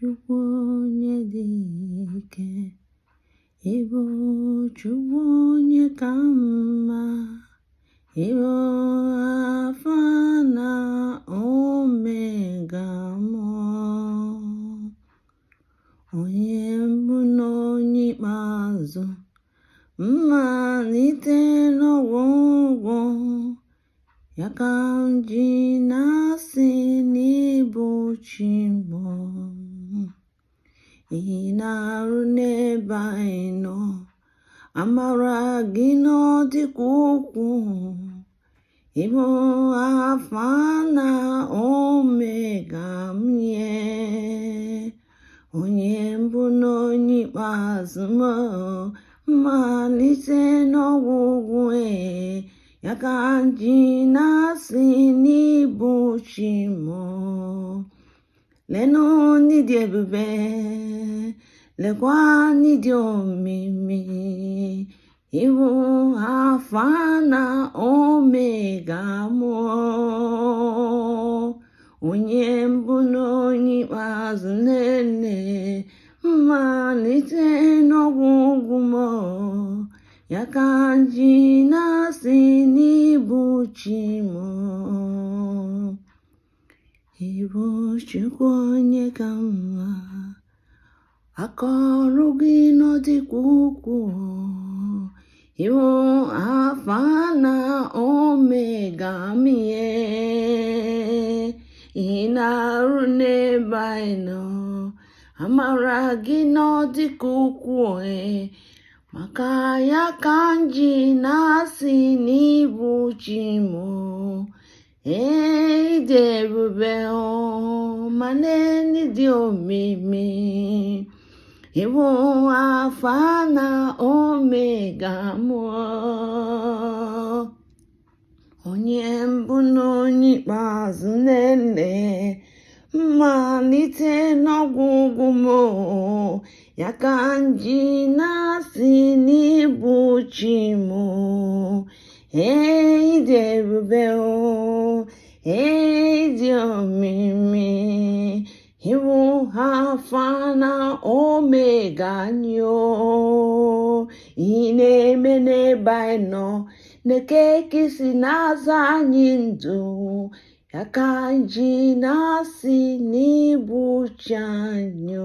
Chukwu onye dị ike, ịbụ Chukwu onye ka mma, ịbụ Alfa na Omega mmụọ, onye mbụ na onye ikpeazụ, mmalite n'ọgwụgwụ, ya ka m ji na-asị n'ịbụ Chi m. Ị na-arụ n'ebe anyị nọ, amara gị nọ dịka ukwuu, ịbụ Alfa na Omega m nye, onye mbụ na onye ikpeazụ m, mmalite n'ọgwụgwụ, ya ka m ji na-asị n'ịbụ Chi m. Lenụ ndị dị ebube, lekwa ndị dị omimi, ịbụ Alfa na Omega mmụọ, onye mbụ na onye ikpeazụ, nene mmalite n'ọgwụgwụ m, ya ka m ji na-asị n'ịbụ Chi m. Ịbụ Chukwu onye ka mma, akọrọ gị nọ dịka ukwuu, ịbụ Alfa na Omega m nye, ị na-arụ n'ebe anyị nọ, amara gị nọ dịka ukwuu, maka ya ka m ji na-asị n'ịbụ Chi m. Ịdị ebube ma n'ịdị omimi, ịbụ Alfa na Omega mmụọ, onye mbụ na onye ikpeazụ, nene mmalite n'ọgwụgwụ m, ya ka m ji na-asị n'ịbụ Chi m. Ịdị ebube ịdị omimi, ịbụ Alfa na Omega nyo, ị na-eme n'ebe anyị nọ, na-eke ka isi na-aza anyị ndụ, ya ka m ji na-asị n'ịbụ Chi anyị.